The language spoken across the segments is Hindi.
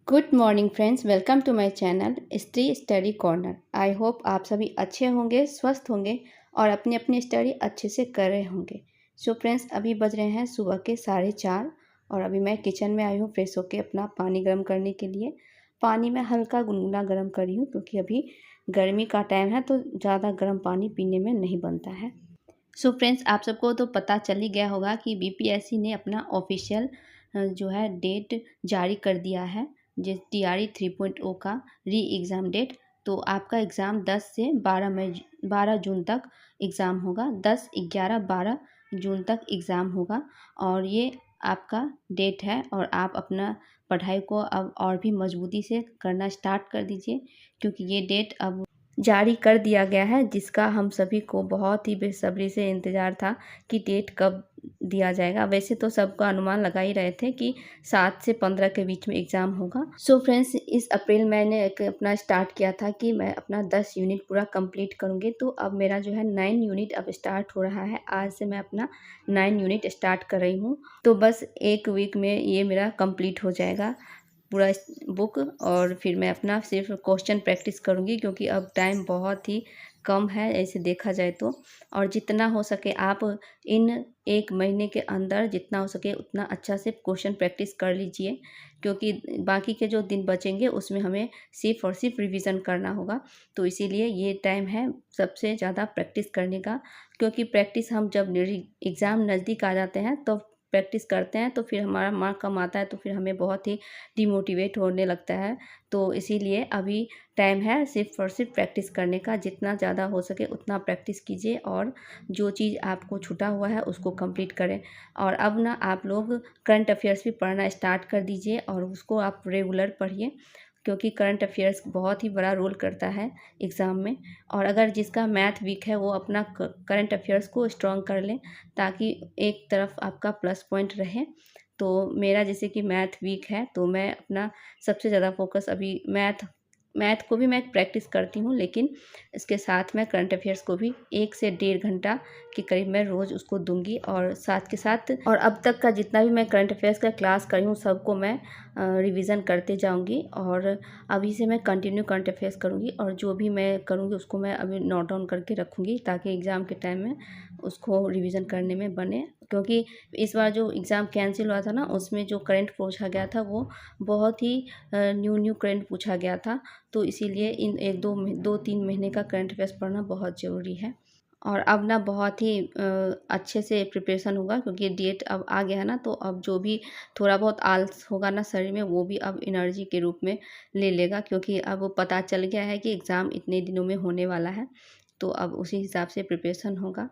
Good morning friends, welcome to my channel Stree study corner. I hope आप सभी अच्छे होंगे, स्वस्थ होंगे और अपनी अपनी स्टडी अच्छे से कर रहे होंगे। सो फ्रेंड्स, अभी बज रहे हैं सुबह के 4:30 और अभी मैं किचन में आई हूँ फ्रेश होके अपना पानी गर्म करने के लिए। पानी में हल्का गुनगुना गर्म कर रही हूँ क्योंकि अभी गर्मी का टाइम है तो ज़्यादा गर्म पानी पीने में नहीं बनता है। सो फ्रेंड्स, आप सबको तो पता चल ही गया होगा कि बीपीएससी ने अपना ऑफिशियल जो है डेट जारी कर दिया है, जिस TRE 3.0 का री एग्ज़ाम डेट। तो आपका एग्ज़ाम 10 से 12 जून तक एग्ज़ाम होगा। 10, 11, 12 जून तक एग्ज़ाम होगा और ये आपका डेट है और आप अपना पढ़ाई को अब और भी मजबूती से करना स्टार्ट कर दीजिए क्योंकि ये डेट अब जारी कर दिया गया है, जिसका हम सभी को बहुत ही बेसब्री से इंतज़ार था कि डेट कब दिया जाएगा। वैसे तो सबका अनुमान लगा ही रहे थे कि 7 से 15 के बीच में एग्ज़ाम होगा। सो फ्रेंड्स, इस अप्रैल मैंने एक अपना स्टार्ट किया था कि मैं अपना 10 यूनिट पूरा कंप्लीट करूँगी। तो अब मेरा जो है 9 यूनिट अब स्टार्ट हो रहा है। आज से मैं अपना 9 यूनिट स्टार्ट कर रही हूँ। तो बस एक वीक में ये मेरा कंप्लीट हो जाएगा पूरा बुक और फिर मैं अपना सिर्फ क्वेश्चन प्रैक्टिस करूँगी क्योंकि अब टाइम बहुत ही कम है ऐसे देखा जाए तो। और जितना हो सके आप इन 1 महीने के अंदर जितना हो सके उतना अच्छा से क्वेश्चन प्रैक्टिस कर लीजिए क्योंकि बाकी के जो दिन बचेंगे उसमें हमें सिर्फ और सिर्फ रिवीजन करना होगा। तो इसीलिए ये टाइम है सबसे ज़्यादा प्रैक्टिस करने का, क्योंकि प्रैक्टिस हम जब एग्ज़ाम नज़दीक आ जाते हैं तो प्रैक्टिस करते हैं तो फिर हमारा मार्क कम आता है तो फिर हमें बहुत ही डिमोटिवेट होने लगता है। तो इसीलिए अभी टाइम है सिर्फ और सिर्फ प्रैक्टिस करने का। जितना ज़्यादा हो सके उतना प्रैक्टिस कीजिए और जो चीज़ आपको छूटा हुआ है उसको कंप्लीट करें। और अब ना आप लोग करंट अफेयर्स भी पढ़ना स्टार्ट कर दीजिए और उसको आप रेगुलर पढ़िए क्योंकि करंट अफेयर्स बहुत ही बड़ा रोल करता है एग्ज़ाम में। और अगर जिसका मैथ वीक है वो अपना करंट अफेयर्स को स्ट्रॉन्ग कर लें ताकि एक तरफ आपका प्लस पॉइंट रहे। तो मेरा जैसे कि मैथ वीक है तो मैं अपना सबसे ज़्यादा फोकस अभी मैथ को भी मैं प्रैक्टिस करती हूँ, लेकिन इसके साथ मैं करंट अफेयर्स को भी 1 से 1.5 घंटा के करीब मैं रोज़ उसको दूंगी। और साथ के साथ और अब तक का जितना भी मैं करंट अफेयर्स का क्लास करी हूँ सबको मैं रिवीजन करते जाऊंगी और अभी से मैं कंटिन्यू करंट अफेयर्स करूँगी और जो भी मैं करूँगी उसको मैं अभी नोट डाउन करके रखूँगी ताकि एग्ज़ाम के टाइम में उसको रिवीजन करने में बने। क्योंकि इस बार जो एग्ज़ाम कैंसिल हुआ था ना उसमें जो करंट पूछा गया था वो बहुत ही न्यू करंट पूछा गया था। तो इसीलिए इन 2-3 महीने का करंट अफेयर्स पढ़ना बहुत ज़रूरी है। और अब ना बहुत ही अच्छे से प्रिपरेशन होगा क्योंकि डेट अब आ गया है ना, तो अब जो भी थोड़ा बहुत आलस होगा ना शरीर में वो भी अब एनर्जी के रूप में ले लेगा क्योंकि अब पता चल गया है कि एग्ज़ाम इतने दिनों में होने वाला है। तो अब उसी हिसाब से प्रिपरेशन होगा।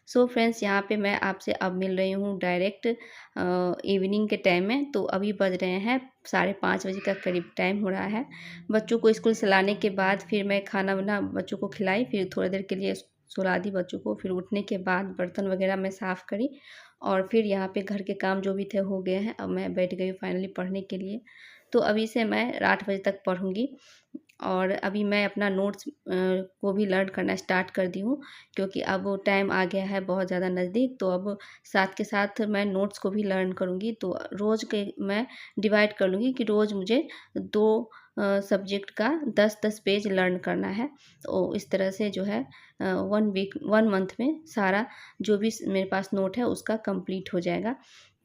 सो फ्रेंड्स, यहाँ पे मैं आपसे अब मिल रही हूँ डायरेक्ट इवनिंग के टाइम में। तो अभी बज रहे हैं 5:30 बजे का करीब टाइम हो रहा है। बच्चों को स्कूल से लाने के बाद फिर मैं खाना वाना बच्चों को खिलाई, फिर थोड़ी देर के लिए सुला दी बच्चों को। फिर उठने के बाद बर्तन वगैरह मैं साफ़ करी और फिर यहाँ पे घर के काम जो भी थे हो गए हैं। अब मैं बैठ गई फाइनली पढ़ने के लिए। तो अभी से मैं 8 बजे तक पढ़ूँगी और अभी मैं अपना नोट्स को भी लर्न करना स्टार्ट कर दी हूँ क्योंकि अब वो टाइम आ गया है बहुत ज़्यादा नज़दीक। तो अब साथ के साथ मैं नोट्स को भी लर्न करूँगी। तो रोज़ के मैं डिवाइड कर लूँगी कि रोज़ मुझे 2 सब्जेक्ट का 10-10 पेज लर्न करना है। तो इस तरह से जो है 1 मंथ में सारा जो भी मेरे पास नोट है उसका कंप्लीट हो जाएगा।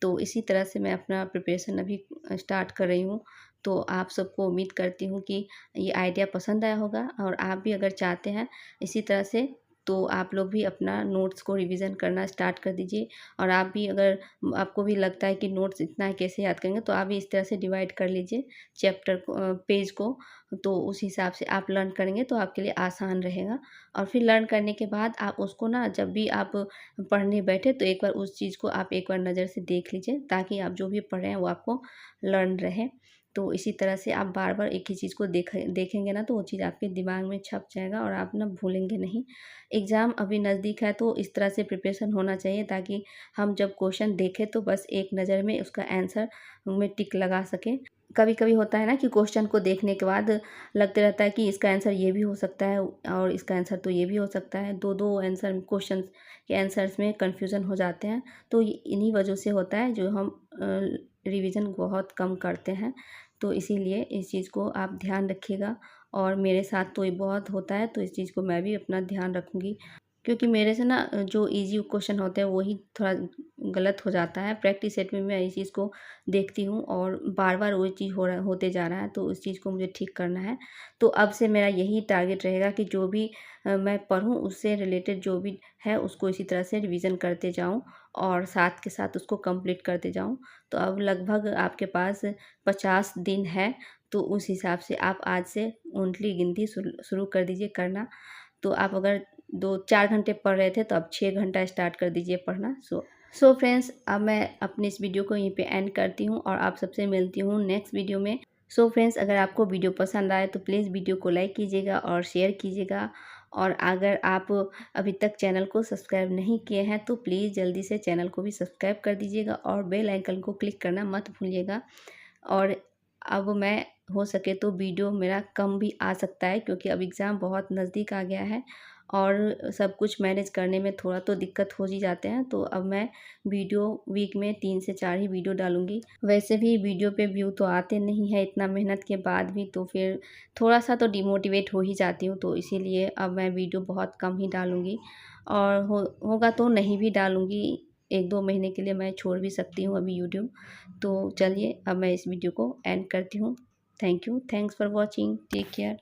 तो इसी तरह से मैं अपना प्रिपरेशन अभी स्टार्ट कर रही हूँ। तो आप सबको उम्मीद करती हूँ कि ये आइडिया पसंद आया होगा और आप भी अगर चाहते हैं इसी तरह से तो आप लोग भी अपना नोट्स को रिवीजन करना स्टार्ट कर दीजिए। और आप भी अगर आपको भी लगता है कि नोट्स इतना कैसे याद करेंगे तो आप भी इस तरह से डिवाइड कर लीजिए चैप्टर को, पेज को। तो उस हिसाब से आप लर्न करेंगे तो आपके लिए आसान रहेगा। और फिर लर्न करने के बाद आप उसको ना जब भी आप पढ़ने बैठे तो एक बार उस चीज़ को आप एक बार नज़र से देख लीजिए ताकि आप जो भी पढ़ रहे हैं वो आपको लर्न रहे। तो इसी तरह से आप बार बार एक ही चीज़ को देखेंगे ना तो वो चीज़ आपके दिमाग में छप जाएगा और आप ना भूलेंगे नहीं। एग्ज़ाम अभी नज़दीक है तो इस तरह से प्रिपरेशन होना चाहिए ताकि हम जब क्वेश्चन देखें तो बस एक नज़र में उसका आंसर में टिक लगा सकें। कभी कभी होता है ना कि क्वेश्चन को देखने के बाद लगते रहता है कि इसका आंसर ये भी हो सकता है और इसका आंसर तो ये भी हो सकता है। दो दो आंसर क्वेश्चन के आंसर्स में कन्फ्यूज़न हो जाते हैं। तो इन्हीं वजह से होता है जो हम रिवीजन बहुत कम करते हैं। तो इसीलिए इस चीज़ को आप ध्यान रखिएगा। और मेरे साथ तो ये बहुत होता है, तो इस चीज़ को मैं भी अपना ध्यान रखूँगी, क्योंकि मेरे से ना जो ईज़ी क्वेश्चन होते हैं वही थोड़ा गलत हो जाता है। प्रैक्टिस सेट में मैं इस चीज़ को देखती हूँ और बार-बार वही चीज़ होते जा रहा है, तो उस चीज़ को मुझे ठीक करना है। तो अब से मेरा यही टारगेट रहेगा कि जो भी मैं पढ़ूँ उससे रिलेटेड जो भी है उसको इसी तरह से रिवीज़न करते जाऊँ और साथ के साथ उसको कंप्लीट करते जाऊँ। तो अब लगभग आपके पास 50 दिन है, तो उस हिसाब से आप आज से ऊँटली गिनती शुरू कर दीजिए करना। तो आप अगर 2-4 घंटे पढ़ रहे थे तो अब 6 घंटा स्टार्ट कर दीजिए पढ़ना। सो फ्रेंड्स, अब मैं अपनी इस वीडियो को यहीं पे एंड करती हूँ और आप सबसे मिलती हूँ नेक्स्ट वीडियो में। सो फ्रेंड्स, अगर आपको वीडियो पसंद आए तो प्लीज़ वीडियो को लाइक कीजिएगा और शेयर कीजिएगा। और अगर आप अभी तक चैनल को सब्सक्राइब नहीं किए हैं तो प्लीज़ जल्दी से चैनल को भी सब्सक्राइब कर दीजिएगा और बेल आइकन को क्लिक करना मत भूलिएगा। और अब मैं हो सके तो वीडियो मेरा कम भी आ सकता है, क्योंकि अब एग्ज़ाम बहुत नज़दीक आ गया है और सब कुछ मैनेज करने में थोड़ा तो दिक्कत हो ही जाते हैं। तो अब मैं वीडियो वीक में 3 से 4 ही वीडियो डालूँगी। वैसे भी वीडियो पे व्यू तो आते नहीं हैं इतना मेहनत के बाद भी, तो फिर थोड़ा-सा तो डिमोटिवेट हो ही जाती हूँ। तो इसीलिए अब मैं वीडियो बहुत कम ही डालूँगी और होगा तो नहीं भी डालूँगी। 1-2 महीने के लिए मैं छोड़ भी सकती हूँ अभी यूट्यूब। तो चलिए अब मैं इस वीडियो को एंड करती हूँ। Thank you. Thanks for watching. Take care.